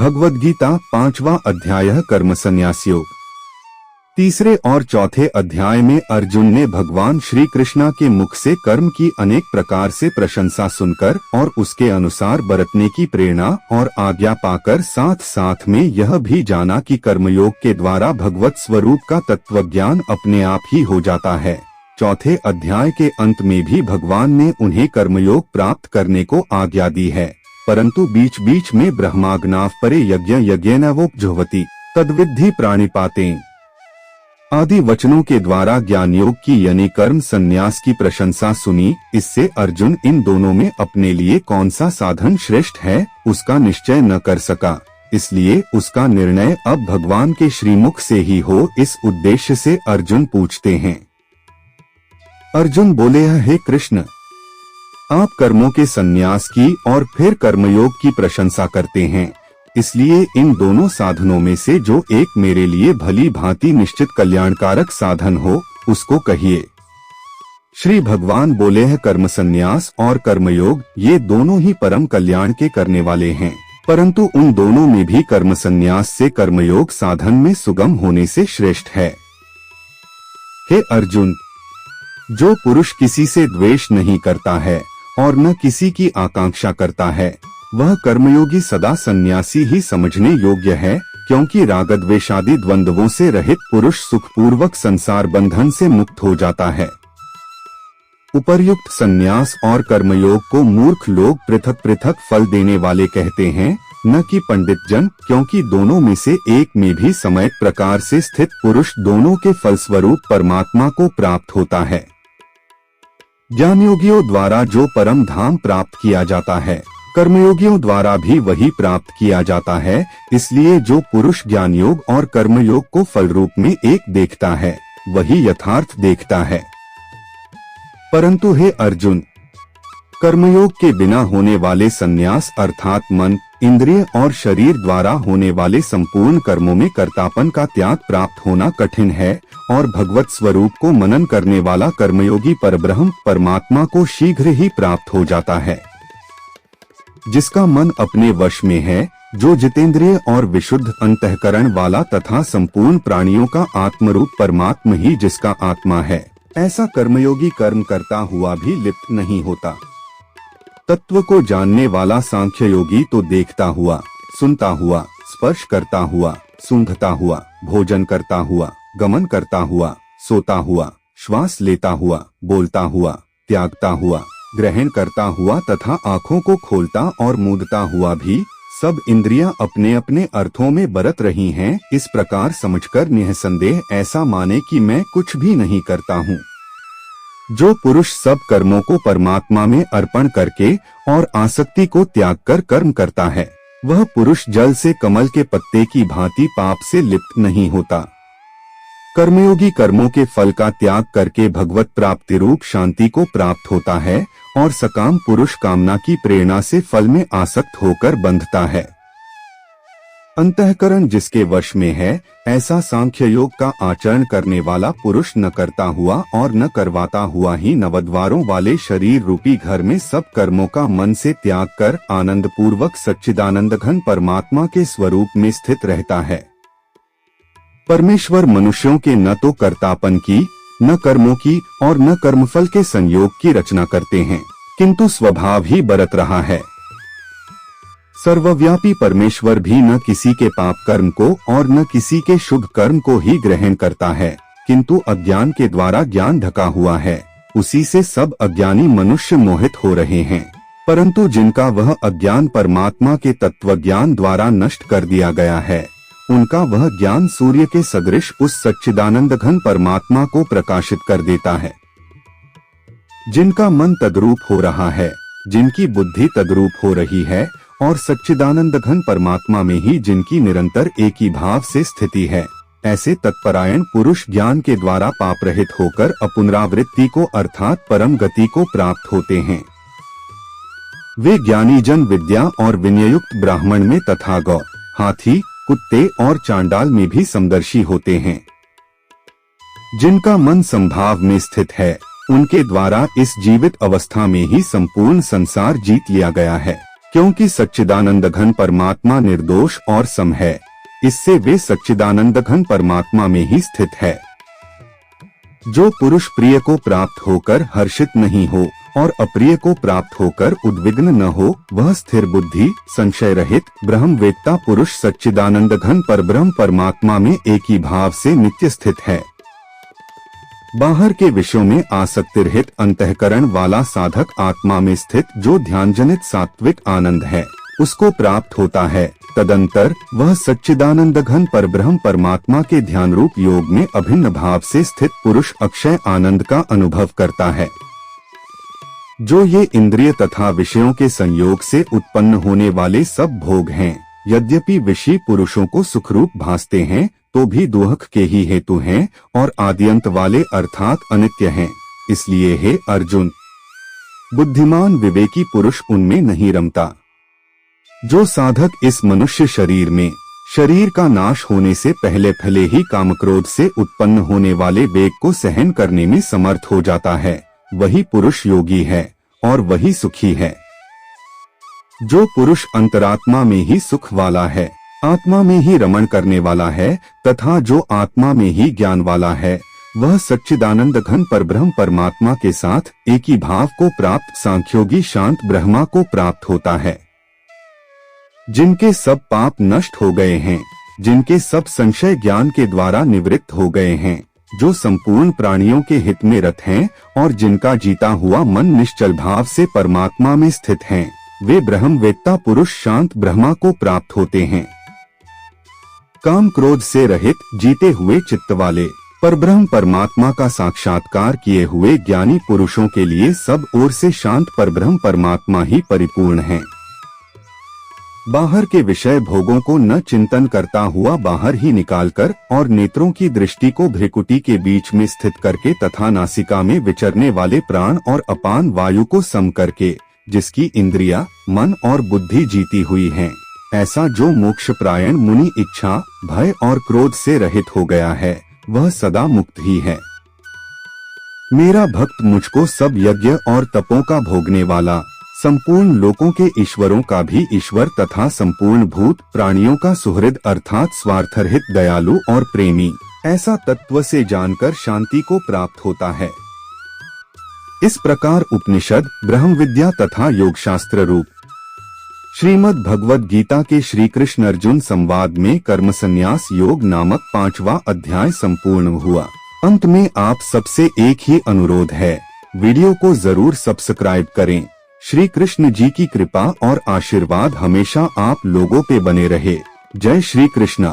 भगवद गीता 5वां अध्याय कर्म संन्यास योग। तीसरे और चौथे अध्याय में अर्जुन ने भगवान श्री कृष्णा के मुख से कर्म की अनेक प्रकार से प्रशंसा सुनकर और उसके अनुसार बरतने की प्रेरणा और आज्ञा पाकर साथ साथ में यह भी जाना कि कर्मयोग के द्वारा भगवत स्वरूप का तत्वज्ञान अपने आप ही हो जाता है। चौथे अध्याय के अंत में भी भगवान ने उन्हें कर्मयोग प्राप्त करने को आज्ञा दी है, परंतु बीच बीच में ब्रह्माग्नाव परे यज्ञ यज्ञेन वोपजुह्वति तद्विद्धि प्राणिपातेन आदि वचनों के द्वारा ज्ञान योग की यानी कर्म संन्यास की प्रशंसा सुनी। इससे अर्जुन इन दोनों में अपने लिए कौन सा साधन श्रेष्ठ है उसका निश्चय न कर सका, इसलिए उसका निर्णय अब भगवान के श्रीमुख से ही हो। इस उद्देश्य से अर्जुन पूछते हैं। अर्जुन बोले, हे कृष्ण, आप कर्मों के संन्यास की और फिर कर्मयोग की प्रशंसा करते हैं, इसलिए इन दोनों साधनों में से जो एक मेरे लिए भली भांति निश्चित कल्याणकारक साधन हो उसको कहिए। श्री भगवान बोले हैं, कर्म संन्यास और कर्मयोग ये दोनों ही परम कल्याण के करने वाले हैं, परंतु उन दोनों में भी कर्म संन्यास से कर्मयोग साधन में सुगम होने से श्रेष्ठ है। हे अर्जुन, जो पुरुष किसी से द्वेष नहीं करता है और न किसी की आकांक्षा करता है, वह कर्मयोगी सदा सन्यासी ही समझने योग्य है, क्योंकि रागद्वेषादि द्वंद्वों से रहित पुरुष सुखपूर्वक संसार बंधन से मुक्त हो जाता है। उपर्युक्त सन्यास और कर्मयोग को मूर्ख लोग पृथक पृथक फल देने वाले कहते हैं, न कि पंडित जन, क्योंकि दोनों में से एक में भी समय प्रकार से स्थित पुरुष दोनों के फलस्वरूप परमात्मा को प्राप्त होता है। ज्ञानयोगियों द्वारा जो परम धाम प्राप्त किया जाता है, कर्मयोगियों द्वारा भी वही प्राप्त किया जाता है। इसलिए जो पुरुष ज्ञान योग और कर्मयोग को फल रूप में एक देखता है, वही यथार्थ देखता है। परंतु हे अर्जुन, कर्मयोग के बिना होने वाले संन्यास अर्थात मन, इंद्रिय और शरीर द्वारा होने वाले संपूर्ण कर्मों में कर्तापन का त्याग प्राप्त होना कठिन है, और भगवत स्वरूप को मनन करने वाला कर्मयोगी परब्रह्म परमात्मा को शीघ्र ही प्राप्त हो जाता है। जिसका मन अपने वश में है, जो जितेंद्रिय और विशुद्ध अंतःकरण वाला तथा संपूर्ण प्राणियों का आत्मरूप परमात्मा ही जिसका आत्मा है, ऐसा कर्मयोगी कर्म करता हुआ भी लिप्त नहीं होता। तत्व को जानने वाला सांख्य योगी तो देखता हुआ, सुनता हुआ, स्पर्श करता हुआ, सूंघता हुआ, भोजन करता हुआ, गमन करता हुआ, सोता हुआ, श्वास लेता हुआ, बोलता हुआ, त्यागता हुआ, ग्रहण करता हुआ तथा आँखों को खोलता और मूंदता हुआ भी सब इंद्रियां अपने अपने अर्थों में बरत रही हैं, इस प्रकार समझकर निःसंदेह ऐसा माने कि मैं कुछ भी नहीं करता हूँ। जो पुरुष सब कर्मों को परमात्मा में अर्पण करके और आसक्ति को त्याग कर कर्म करता है, वह पुरुष जल से कमल के पत्ते की भांति पाप से लिप्त नहीं होता। कर्मयोगी कर्मों के फल का त्याग करके भगवत प्राप्ति रूप शांति को प्राप्त होता है, और सकाम पुरुष कामना की प्रेरणा से फल में आसक्त होकर बंधता है। अंतःकरण जिसके वश में है, ऐसा सांख्य योग का आचरण करने वाला पुरुष न करता हुआ और न करवाता हुआ ही नवद्वारों वाले शरीर रूपी घर में सब कर्मों का मन से त्याग कर आनंद पूर्वक सच्चिदानंद घन परमात्मा के स्वरूप में स्थित रहता है। परमेश्वर मनुष्यों के न तो कर्तापन की, न कर्मों की और न कर्मफल के संयोग की रचना करते हैं, किंतु स्वभाव ही बरत रहा है। सर्वव्यापी परमेश्वर भी न किसी के पाप कर्म को और न किसी के शुभ कर्म को ही ग्रहण करता है, किंतु अज्ञान के द्वारा ज्ञान ढका हुआ है, उसी से सब अज्ञानी मनुष्य मोहित हो रहे हैं। परंतु जिनका वह अज्ञान परमात्मा के तत्वज्ञान द्वारा नष्ट कर दिया गया है, उनका वह ज्ञान सूर्य के सदृश उस सच्चिदानंद घन परमात्मा को प्रकाशित कर देता है। जिनका मन तद्रूप हो रहा है, जिनकी बुद्धि तद्रूप हो रही है, और सच्चिदानंद घन परमात्मा में ही जिनकी निरंतर एक ही भाव से स्थिति है, ऐसे तत्परायण पुरुष ज्ञान के द्वारा पाप रहित होकर अपुनरावृत्ति को अर्थात परम गति को प्राप्त होते हैं। वे ज्ञानी जन विद्या और विनययुक्त ब्राह्मण में तथा गौ, हाथी, कुत्ते और चांडाल में भी समदर्शी होते हैं। जिनका मन संभाव में स्थित है, उनके द्वारा इस जीवित अवस्था में ही संपूर्ण संसार जीत लिया गया है। क्योंकि सच्चिदानंद घन परमात्मा निर्दोष और सम है, इससे वे सच्चिदानंद घन परमात्मा में ही स्थित है। जो पुरुष प्रिय को प्राप्त होकर हर्षित नहीं हो और अप्रिय को प्राप्त होकर उद्विग्न न हो, वह स्थिर बुद्धि, संशय रहित ब्रह्मवेत्ता पुरुष सच्चिदानंद घन परब्रह्म परमात्मा में एक ही भाव से नित्य स्थित है। बाहर के विषयों में आसक्ति रहित अंतःकरण वाला साधक आत्मा में स्थित जो ध्यानजनित सात्विक आनंद है, उसको प्राप्त होता है। तदंतर वह सच्चिदानंद घन परब्रह्म परमात्मा के ध्यान रूप योग में अभिन्न भाव से स्थित पुरुष अक्षय आनंद का अनुभव करता है। जो ये इंद्रिय तथा विषयों के संयोग से उत्पन्न होने वाले सब भोग हैं, यद्यपि विषयी पुरुषों को सुखरूप भासते हैं, तो भी दुख के ही हेतु हैं और आद्यंत वाले अर्थात अनित्य हैं। इसलिए हे अर्जुन, बुद्धिमान विवेकी पुरुष उनमें नहीं रमता। जो साधक इस मनुष्य शरीर में शरीर का नाश होने से पहले ही कामक्रोध से उत्पन्न होने वाले वेग को सहन करने में समर्थ हो जाता है, वही पुरुष योगी है और वही सुखी है। जो पुरुष अंतरात्मा में ही सुख वाला है, आत्मा में ही रमण करने वाला है तथा जो आत्मा में ही ज्ञान वाला है, वह सच्चिदानंद घन परब्रह्म परमात्मा के साथ एक ही भाव को प्राप्त सांख्योगी शांत ब्रह्मा को प्राप्त होता है। जिनके सब पाप नष्ट हो गए हैं, जिनके सब संशय ज्ञान के द्वारा निवृत्त हो गए हैं, जो संपूर्ण प्राणियों के हित में रत हैं और जिनका जीता हुआ मन निश्चल भाव से परमात्मा में स्थित हैं, वे ब्रह्मवेत्ता पुरुष शांत ब्रह्मा को प्राप्त होते हैं। काम क्रोध से रहित जीते हुए चित्त वाले परब्रह्म परमात्मा का साक्षात्कार किए हुए ज्ञानी पुरुषों के लिए सब ओर से शांत परब्रह्म परमात्मा ही परिपूर्ण है। बाहर के विषय भोगों को न चिंतन करता हुआ बाहर ही निकालकर और नेत्रों की दृष्टि को भ्रिकुटी के बीच में स्थित करके तथा नासिका में विचरने वाले प्राण और अपान वायु को सम करके जिसकी इंद्रिया, मन और बुद्धि जीती हुई हैं, ऐसा जो मोक्ष प्रायण मुनि इच्छा, भय और क्रोध से रहित हो गया है, वह सदा मुक्त ही है। मेरा भक्त मुझको सब यज्ञ और तपों का भोगने वाला, संपूर्ण लोकों के ईश्वरों का भी ईश्वर तथा संपूर्ण भूत प्राणियों का सुहृद अर्थात स्वार्थरहित दयालु और प्रेमी, ऐसा तत्व से जानकर शांति को प्राप्त होता है। इस प्रकार उपनिषद, ब्रह्म विद्या तथा योग शास्त्र रूप श्रीमद् भगवद गीता के श्री कृष्ण अर्जुन संवाद में कर्म संन्यास योग नामक 5वां अध्याय संपूर्ण हुआ। अंत में आप सबसे एक ही अनुरोध है, वीडियो को जरूर सब्सक्राइब करें। श्री कृष्ण जी की कृपा और आशीर्वाद हमेशा आप लोगों पे बने रहे। जय श्री कृष्ण।